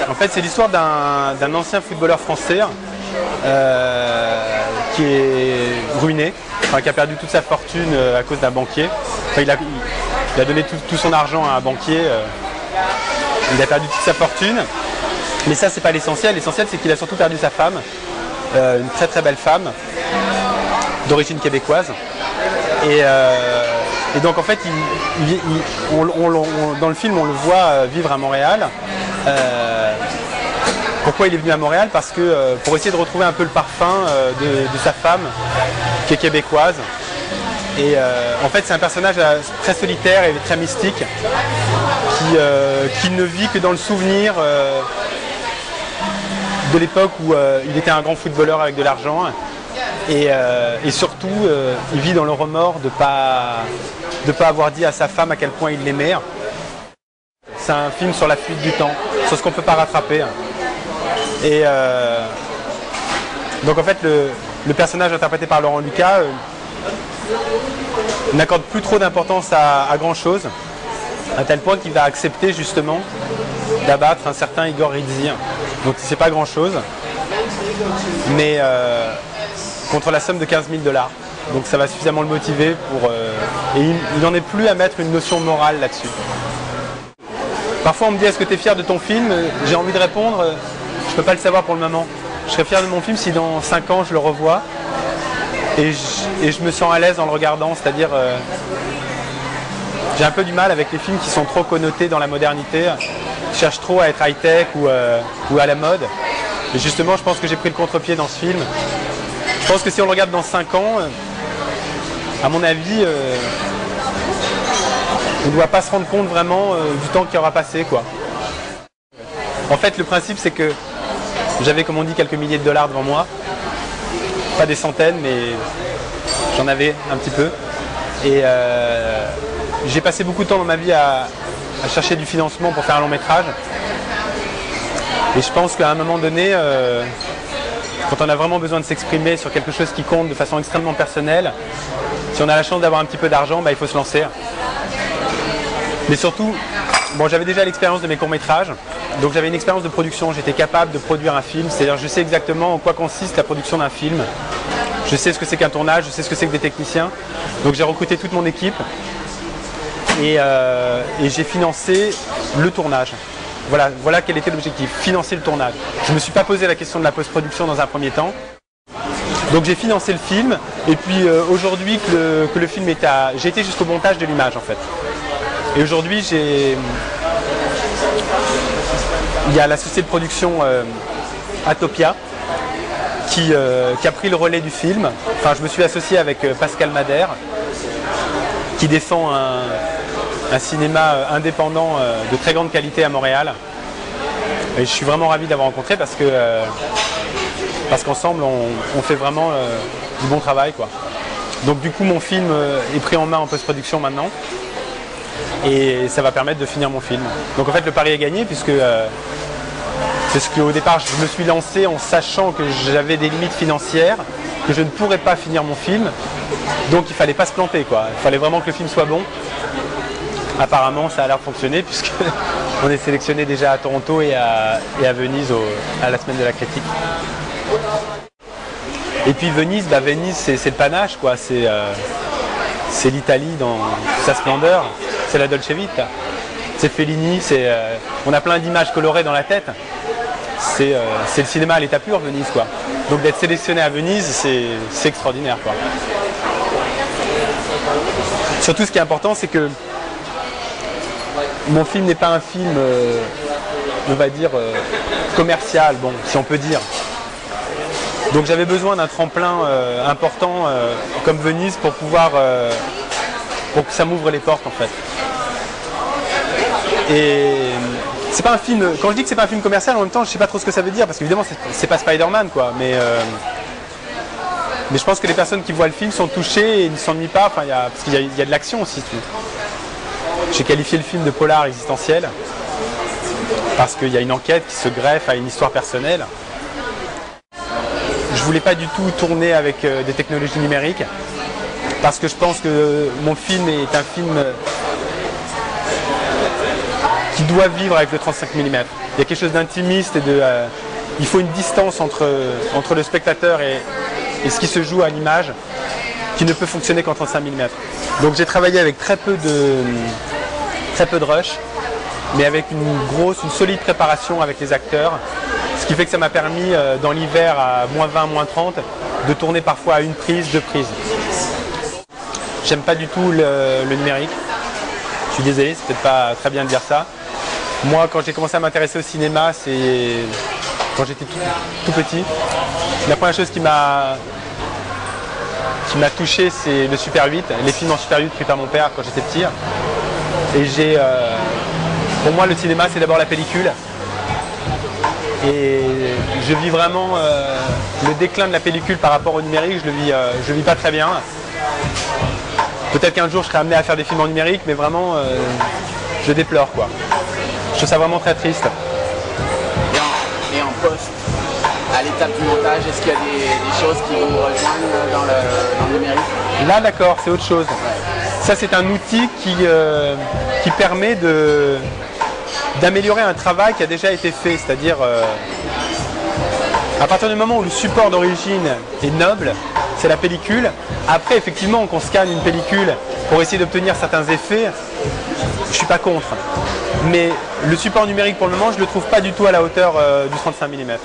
En fait, c'est l'histoire d'un ancien footballeur français qui est ruiné, enfin, qui a perdu toute sa fortune à cause d'un banquier. Enfin, il a donné tout son argent à un banquier. Il a perdu toute sa fortune. Mais ça, c'est pas l'essentiel. L'essentiel, c'est qu'il a surtout perdu sa femme, une très très belle femme, d'origine québécoise. Et donc en fait, dans le film, on le voit vivre à Montréal. Pourquoi il est venu à Montréal? Parce que pour essayer de retrouver un peu le parfum de sa femme, qui est québécoise. Et en fait, c'est un personnage très solitaire et très mystique, qui ne vit que dans le souvenir de l'époque où il était un grand footballeur avec de l'argent. Et surtout, il vit dans le remords de ne pas avoir dit à sa femme à quel point il l'aimait. C'est un film sur la fuite du temps, sur ce qu'on ne peut pas rattraper. Et donc en fait, le personnage interprété par Laurent Lucas n'accorde plus trop d'importance à grand chose, à tel point qu'il va accepter justement d'abattre un certain Igor Rizzi. Donc c'est pas grand chose, mais contre la somme de 15 000 $. Donc ça va suffisamment le motiver pour... et il n'en est plus à mettre une notion morale là-dessus. Parfois on me dit, est-ce que tu es fier de ton film? J'ai envie de répondre, je ne peux pas le savoir pour le moment. Je serais fier de mon film si dans 5 ans je le revois et je me sens à l'aise en le regardant, c'est-à-dire j'ai un peu du mal avec les films qui sont trop connotés dans la modernité, qui cherchent trop à être high-tech ou à la mode. Et justement, je pense que j'ai pris le contre-pied dans ce film. Je pense que si on le regarde dans 5 ans, à mon avis, on ne doit pas se rendre compte vraiment du temps qui aura passé, quoi. En fait, le principe, c'est que j'avais, comme on dit, quelques milliers de dollars devant moi. Pas des centaines, mais j'en avais un petit peu. Et j'ai passé beaucoup de temps dans ma vie à chercher du financement pour faire un long métrage. Et je pense qu'à un moment donné, quand on a vraiment besoin de s'exprimer sur quelque chose qui compte de façon extrêmement personnelle, si on a la chance d'avoir un petit peu d'argent, il faut se lancer. Mais surtout, bon, j'avais déjà l'expérience de mes courts-métrages, donc j'avais une expérience de production, j'étais capable de produire un film, c'est-à-dire je sais exactement en quoi consiste la production d'un film, je sais ce que c'est qu'un tournage, je sais ce que c'est que des techniciens, donc j'ai recruté toute mon équipe et j'ai financé le tournage. Voilà quel était l'objectif, financer le tournage. Je ne me suis pas posé la question de la post-production dans un premier temps. Donc j'ai financé le film et puis aujourd'hui que le film est à... J'ai été jusqu'au montage de l'image en fait. Et aujourd'hui il y a la société de production Atopia qui a pris le relais du film. Enfin, je me suis associé avec Pascal Madère qui défend un cinéma indépendant de très grande qualité à Montréal. Et je suis vraiment ravi d'avoir rencontré parce qu'ensemble on fait vraiment du bon travail, quoi. Donc du coup mon film est pris en main en post-production maintenant et ça va permettre de finir mon film. Donc en fait le pari est gagné puisque au départ je me suis lancé en sachant que j'avais des limites financières, que je ne pourrais pas finir mon film, donc il ne fallait pas se planter, quoi. Il fallait vraiment que le film soit bon. Apparemment ça a l'air de fonctionner puisqu'on est sélectionné déjà à Toronto et à Venise à la semaine de la critique. Et puis Venise, c'est le panache, quoi. C'est l'Italie dans sa splendeur, c'est la Dolce Vita, c'est Fellini, on a plein d'images colorées dans la tête. C'est le cinéma à l'état pur, Venise, quoi. Donc d'être sélectionné à Venise, c'est extraordinaire, quoi. Surtout ce qui est important, c'est que mon film n'est pas un film, on va dire, commercial, bon, si on peut dire. Donc j'avais besoin d'un tremplin important comme Venise pour que ça m'ouvre les portes, en fait. Et c'est pas un film, quand je dis que c'est pas un film commercial, en même temps je sais pas trop ce que ça veut dire, parce qu'évidemment c'est pas Spider-Man, quoi, mais je pense que les personnes qui voient le film sont touchées et ne s'ennuient pas, enfin, parce qu'il y a de l'action aussi. J'ai qualifié le film de polar existentiel parce qu'il y a une enquête qui se greffe à une histoire personnelle. Je voulais pas du tout tourner avec des technologies numériques parce que je pense que mon film est un film qui doit vivre avec le 35 mm. il y a quelque chose d'intimiste et il faut une distance entre le spectateur et ce qui se joue à l'image qui ne peut fonctionner qu'en 35 mm. Donc j'ai travaillé avec très peu de rush, mais avec une solide préparation avec les acteurs, ce qui fait que ça m'a permis dans l'hiver à -20, -30 de tourner parfois à une prise, 2 prises. J'aime pas du tout le numérique. Je suis désolé, c'est peut-être pas très bien de dire ça. Moi, quand j'ai commencé à m'intéresser au cinéma, c'est quand j'étais tout petit. La première chose qui m'a touché, c'est le Super 8, les films en Super 8 pris par mon père quand j'étais petit. Et pour moi, le cinéma, c'est d'abord la pellicule. Et je vis vraiment le déclin de la pellicule par rapport au numérique, je le vis pas très bien. Peut-être qu'un jour je serai amené à faire des films en numérique, mais vraiment je déplore quoi. Je trouve ça vraiment très triste. Et en poste, à l'étape du montage, est-ce qu'il y a des choses qui vous rejoignent dans le numérique? Là d'accord, c'est autre chose. Ça c'est un outil qui permet d'améliorer un travail qui a déjà été fait, c'est-à-dire à partir du moment où le support d'origine est noble, c'est la pellicule. Après, effectivement, qu'on scanne une pellicule pour essayer d'obtenir certains effets, je ne suis pas contre. Mais le support numérique, pour le moment, je ne le trouve pas du tout à la hauteur du 35 mm.